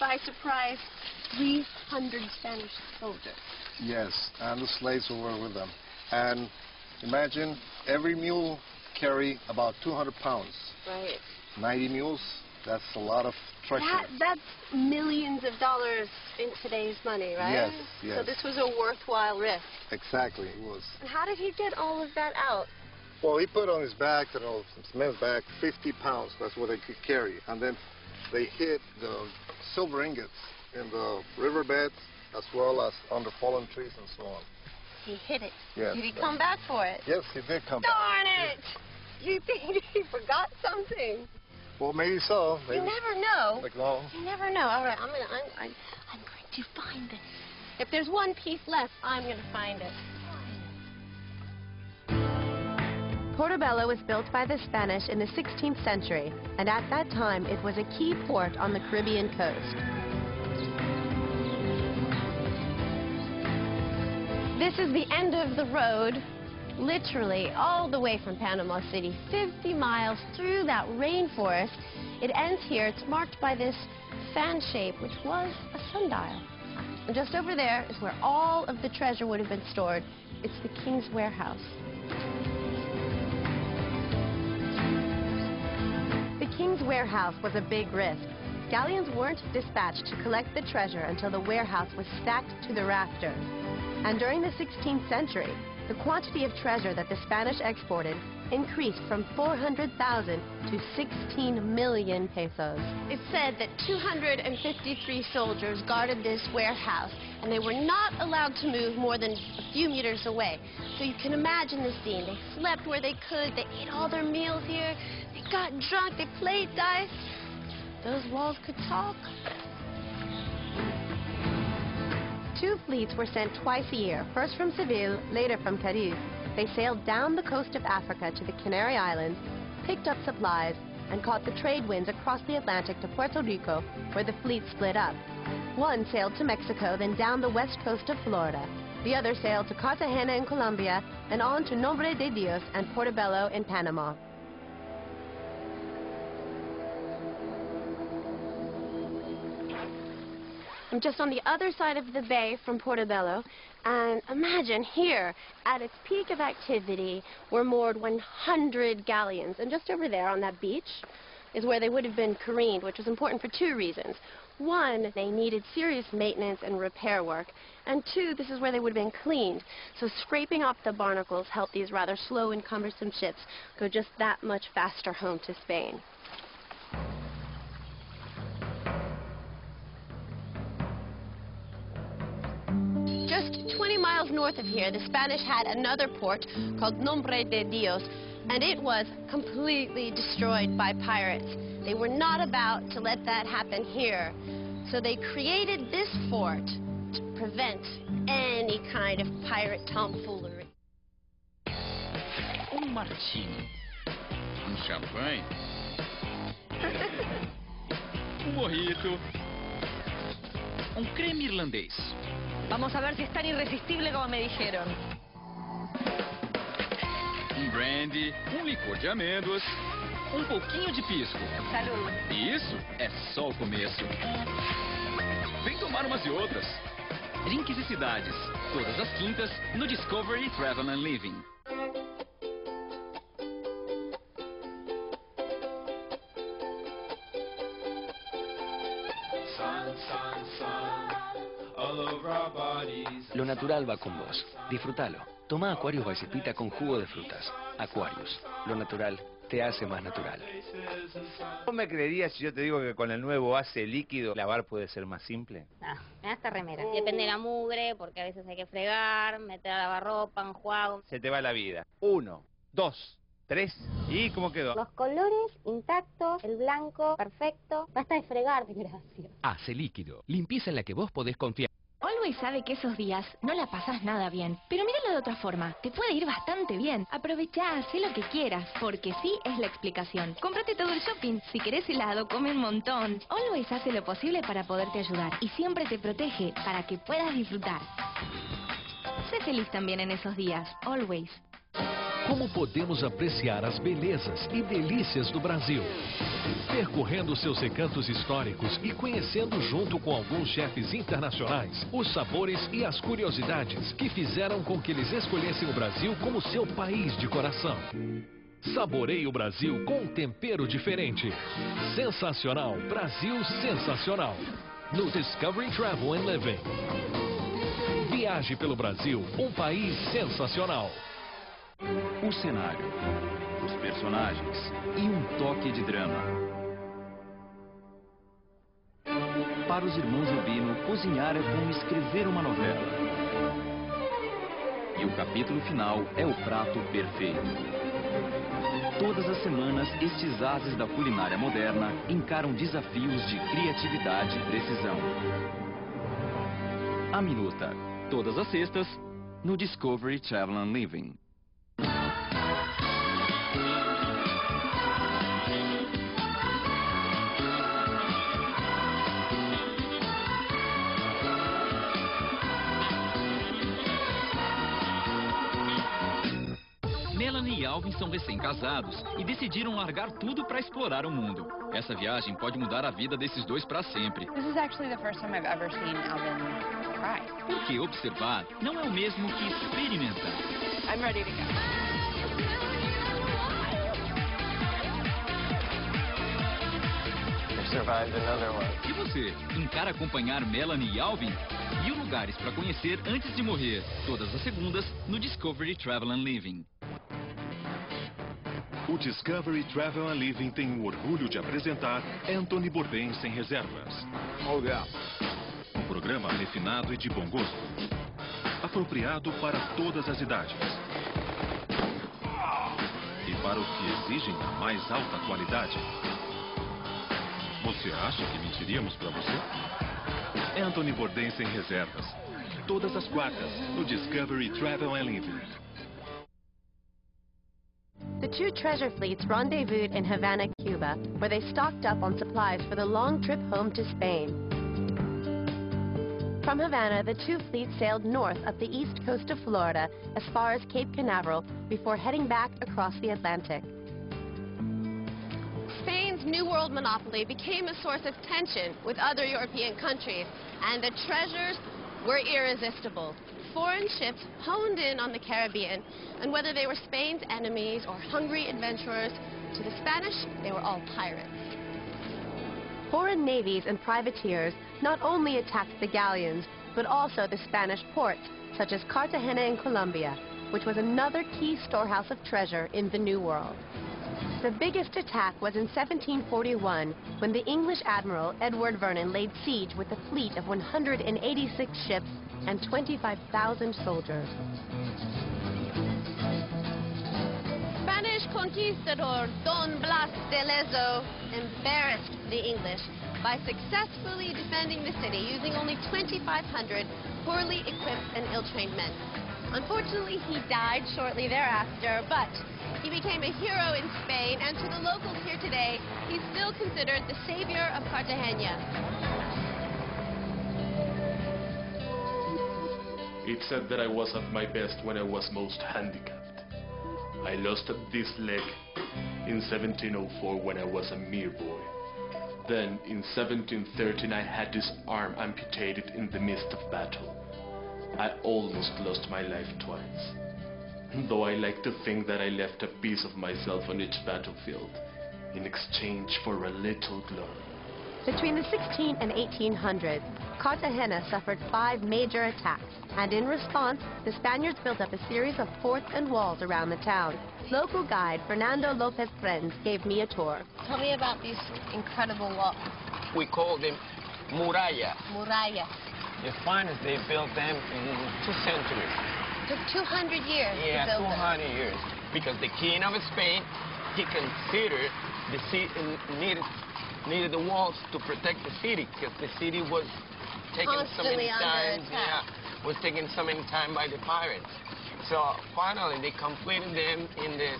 by surprise 300 Spanish soldiers. Yes, and the slaves who were with them. And imagine every mule carry about 200 pounds. Right. 90 mules, that's a lot of treasure. That's millions of dollars in today's money, right? Yes, yes. So this was a worthwhile risk. Exactly, it was. And how did he get all of that out? Well, he put on his back, his men's back, 50 pounds. That's what they could carry. And then they hid the silver ingots in the riverbeds as well as under fallen trees and so on. He hid it. Yes. Did he come back for it? Yes, he did come back. Darn it! You think he forgot something? Well, maybe so. Maybe. You never know. Like, no. You never know. All right, I'm going to find it. If there's one piece left, I'm going to find it. Portobello was built by the Spanish in the 16th century, and at that time it was a key port on the Caribbean coast. This is the end of the road, literally all the way from Panama City, 50 miles through that rainforest. It ends here. It's marked by this fan shape, which was a sundial. And just over there is where all of the treasure would have been stored. It's the King's Warehouse. The King's Warehouse was a big risk. Galleons weren't dispatched to collect the treasure until the warehouse was stacked to the rafters. And during the 16th century, the quantity of treasure that the Spanish exported increased from 400,000 to 16 million pesos. It's said that 253 soldiers guarded this warehouse, and they were not allowed to move more than a few meters away. So you can imagine the scene. They slept where they could, they ate all their meals here, they got drunk, they played dice. Those walls could talk. 2 fleets were sent twice a year, first from Seville, later from Cadiz. They sailed down the coast of Africa to the Canary Islands, picked up supplies, and caught the trade winds across the Atlantic to Puerto Rico, where the fleet split up. One sailed to Mexico, then down the west coast of Florida. The other sailed to Cartagena in Colombia, and on to Nombre de Dios and Portobello in Panama. I'm just on the other side of the bay from Portobello, and imagine here, at its peak of activity, were moored 100 galleons. And just over there on that beach is where they would have been careened, which was important for 2 reasons. 1, they needed serious maintenance and repair work, and 2, this is where they would have been cleaned. So scraping off the barnacles helped these rather slow and cumbersome ships go just that much faster home to Spain. Just 20 miles north of here, the Spanish had another port called Nombre de Dios, and it was completely destroyed by pirates. They were not about to let that happen here, so they created this fort to prevent any kind of pirate tomfoolery. Martini, champanhe, mojito, creme irlandês. Vamos a ver si es tan irresistible como me dijeron. Brandy, licor de amêndoas, pouquinho de pisco. Salud. E isso é só o começo. Vem tomar umas e outras. Drinks e cidades, todas as quintas no Discovery Travel and Living. Lo natural va con vos. Disfrútalo. Toma Aquarius by Cepita con jugo de frutas. Aquarius. Lo natural te hace más natural. ¿Vos me creerías si yo te digo que con el nuevo Ace líquido lavar puede ser más simple? Ah, me da esta remera. Depende de la mugre, porque a veces hay que fregar, meter a lavar ropa, enjuago. Se te va la vida. 1, 2, 3. ¿Y cómo quedó? Los colores intactos, el blanco perfecto. Basta de fregar, gracias. Ace líquido. Limpieza en la que vos podés confiar. Always sabe que esos días no la pasás nada bien, pero míralo de otra forma, te puede ir bastante bien. Aprovechá, hacé lo que quieras, porque sí es la explicación. Cómprate todo el shopping, si querés helado, come un montón. Always hace lo posible para poderte ayudar y siempre te protege para que puedas disfrutar. Sé feliz también en esos días, Always. Como podemos apreciar as belezas e delícias do Brasil? Percorrendo seus recantos históricos e conhecendo junto com alguns chefes internacionais os sabores e as curiosidades que fizeram com que eles escolhessem o Brasil como seu país de coração. Saboreie o Brasil com um tempero diferente. Sensacional, Brasil sensacional. No Discovery Travel and Living. Viaje pelo Brasil, um país sensacional. O cenário, os personagens e um toque de drama. Para os irmãos Urbino, cozinhar é como escrever uma novela. E o capítulo final é o prato perfeito. Todas as semanas, estes ases da culinária moderna encaram desafios de criatividade e precisão. A Minuta, todas as sextas, no Discovery Travel and Living. Melanie e Alvin são recém-casados e decidiram largar tudo para explorar o mundo. Essa viagem pode mudar a vida desses dois para sempre. This is actually the first time I've ever seen Alvin cry. Porque observar não é o mesmo que experimentar. I'm ready to go. Survived another one. E você, encara acompanhar Melanie e Alvin? E lugares para conhecer antes de morrer. Todas as segundas, no Discovery Travel and Living. O Discovery Travel and Living tem o orgulho de apresentar Anthony Bourdain sem reservas. Um programa refinado e de bom gosto. Apropriado para todas as idades. E para os que exigem a mais alta qualidade. Você acha que mentiríamos para você? Anthony Bourdain sem reservas. Todas as quartas, no Discovery Travel and Living. The two treasure fleets rendezvoused in Havana, Cuba, where they stocked up on supplies for the long trip home to Spain. From Havana, the two fleets sailed north up the east coast of Florida as far as Cape Canaveral before heading back across the Atlantic. Spain's New World monopoly became a source of tension with other European countries, and the treasures were irresistible. Foreign ships honed in on the Caribbean, and whether they were Spain's enemies or hungry adventurers, to the Spanish, they were all pirates. Foreign navies and privateers not only attacked the galleons, but also the Spanish ports, such as Cartagena in Colombia, which was another key storehouse of treasure in the New World. The biggest attack was in 1741, when the English Admiral Edward Vernon laid siege with a fleet of 186 ships and 25,000 soldiers. Spanish conquistador Don Blas de Lezo embarrassed the English by successfully defending the city using only 2,500 poorly equipped and ill-trained men. Unfortunately, he died shortly thereafter, but he became a hero in Spain, and to the locals here today, he's still considered the savior of Cartagena. It's said that I was at my best when I was most handicapped. I lost this leg in 1704 when I was a mere boy. Then, in 1713, I had this arm amputated in the midst of battle. I almost lost my life twice. Though I like to think that I left a piece of myself on each battlefield in exchange for a little glory. Between the 16 and 1800s, Cartagena suffered 5 major attacks, and in response, the Spaniards built up a series of forts and walls around the town. Local guide Fernando Lopez Friends gave me a tour. Tell me about these incredible walls. We call them muralla. Muralla. The finest, they built them in 2 centuries. It took 200 years Yeah, to build 200 years. Because the king of Spain, he considered the city needed the walls to protect the city, because the city was taken so many times. Yeah, was taken so many times by the pirates. So finally, they completed them in the